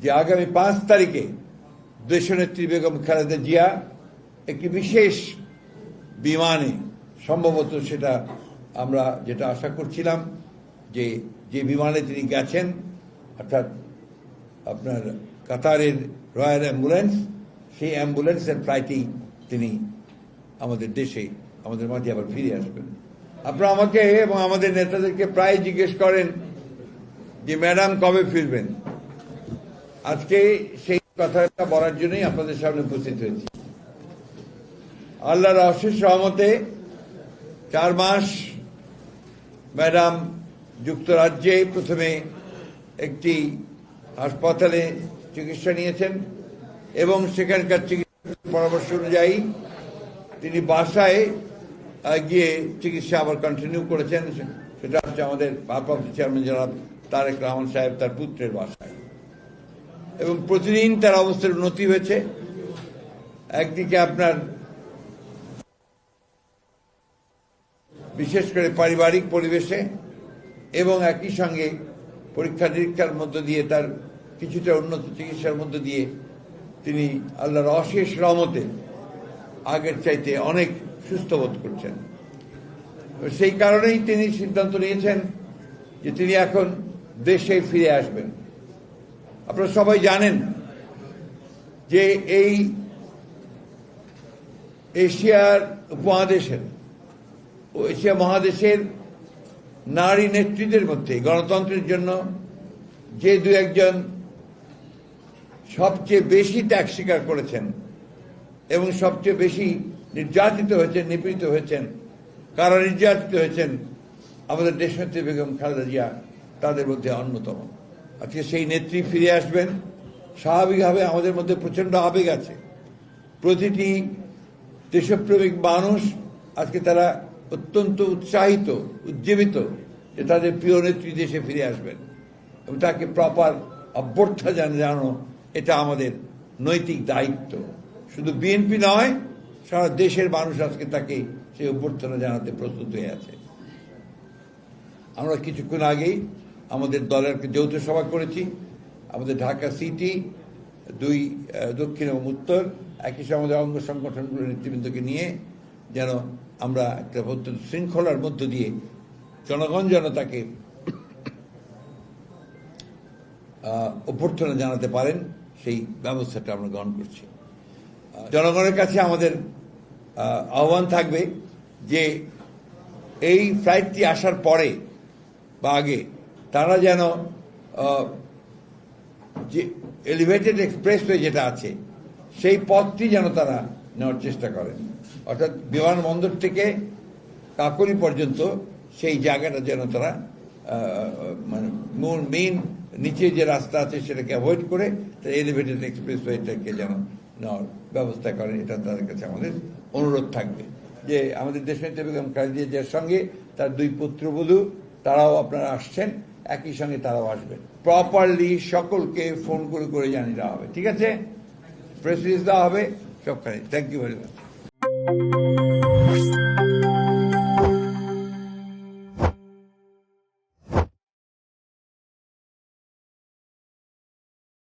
যে আগামী 5 তারিখে দেশনেত্রী বেগম খালেদা জিয়া একটি বিশেষ বিমানে, সম্ভবত সেটা আমরা যেটা আশা করছিলাম, যে বিমানে তিনি গেছেন, অর্থাৎ আপনার কাতারের রয়্যাল অ্যাম্বুলেন্স, সেই অ্যাম্বুলেন্সের ফ্লাইটেই তিনি আমাদের দেশে, আমাদের মাঝে আবার ফিরে আসবেন। আপনারা আমাকে এবং আমাদের নেতাদেরকে প্রায় জিজ্ঞেস করেন যে ম্যাডাম কবে ফিরবেন। আজকে সেই কথাটা বলার জন্যই আপনাদের সামনে উপস্থিত হয়েছি। আল্লাহর অশেষ রহমতে 4 মাস ম্যাডাম যুক্তরাজ্যে প্রথমে একটি হাসপাতালে চিকিৎসা নিয়েছেন এবং সেখানকার চিকিৎসার পরামর্শ অনুযায়ী তিনি বাসায় গিয়ে চিকিৎসা আবার কন্টিনিউ করেছেন। সেটা হচ্ছে আমাদের ভারপ্রাপ্ত চেয়ারম্যান জনাব তারেক রহমান সাহেব তার পুত্রের বাসায়, এবং প্রতিদিন তার অবস্থার উন্নতি হয়েছে। একদিকে আপনার বিশেষ করে পারিবারিক পরিবেশে এবং একই সঙ্গে পরীক্ষা নিরীক্ষার মধ্য দিয়ে তার কিছুটা উন্নত চিকিৎসার মধ্য দিয়ে তিনি আল্লাহর অশেষ রহমতে আগের চাইতে অনেক সুস্থ বোধ করছেন। সেই কারণেই তিনি সিদ্ধান্ত নিয়েছেন যে তিনি এখন দেশে ফিরে আসবেন। আপনারা সবাই জানেন যে এই এশিয়ার উপমহাদেশের ও এশিয়া মহাদেশের নারী নেত্রীদের মধ্যে গণতন্ত্রের জন্য যে 2-1 সবচেয়ে বেশি ত্যাগ স্বীকার করেছেন এবং সবচেয়ে বেশি নির্যাতিত হয়েছেন, নিপীড়িত হয়েছেন, কারা নির্যাতিত হয়েছেন, আমাদের দেশনেত্রী বেগম খালেদা জিয়া তাদের মধ্যে অন্যতম। আজকে সেই নেত্রী ফিরে আসবেন। স্বাভাবিকভাবে আমাদের মধ্যে প্রচণ্ড আবেগ আছে। প্রতিটি দেশপ্রেমিক মানুষ আজকে তারা অত্যন্ত উৎসাহিত, উজ্জীবিত যে তাদের প্রিয় নেত্রী দেশে ফিরে আসবেন এবং তাকে প্রপার অভ্যর্থনা জানানো এটা আমাদের নৈতিক দায়িত্ব। শুধু বিএনপি নয়, সারা দেশের মানুষ আজকে তাকে সেই অভ্যর্থনা জানাতে প্রস্তুত হয়ে আছে। আমরা কিছুক্ষণ আগেই আমাদের দলের যৌথ সভা করেছি। আমাদের ঢাকা সিটি, 2 দক্ষিণ এবং উত্তর, একই সঙ্গে আমাদের অঙ্গ সংগঠনগুলোর নেতৃবৃন্দকে নিয়ে যেন আমরা একটা অত্যন্ত শৃঙ্খলার মধ্য দিয়ে জনগণ যেন তাকে অভ্যর্থনা জানাতে পারেন সেই ব্যবস্থাটা আমরা গ্রহণ করছি। জনগণের কাছে আমাদের আহ্বান থাকবে যে এই ফ্লাইটটি আসার পরে বা আগে তারা যেন যে এলিভেটেড এক্সপ্রেসওয়ে যেটা আছে সেই পথটি যেন তারা নেওয়ার চেষ্টা করেন, অর্থাৎ বিমানবন্দর থেকে কাকলি পর্যন্ত সেই জায়গাটা যেন তারা মানে মেইন নিচে যে রাস্তা আছে সেটাকে অ্যাভয়েড করে এলিভেটেড এক্সপ্রেসওয়েটাকে যেন নেওয়ার ব্যবস্থা করেন। এটা তাদের কাছে আমাদের অনুরোধ থাকবে যে আমাদের দেশনেত্রী বেগম খালেদা জিয়ার সঙ্গে তার 2 পুত্রবধূ তারাও আপনারা আসছেন, একই সঙ্গে তারাও আসবেন। প্রপারলি সকলকে ফোন করে জানিয়ে দেওয়া হবে, ঠিক আছে? প্রেস রিলিজ দেওয়া হবে সবখানে। Thank you very much.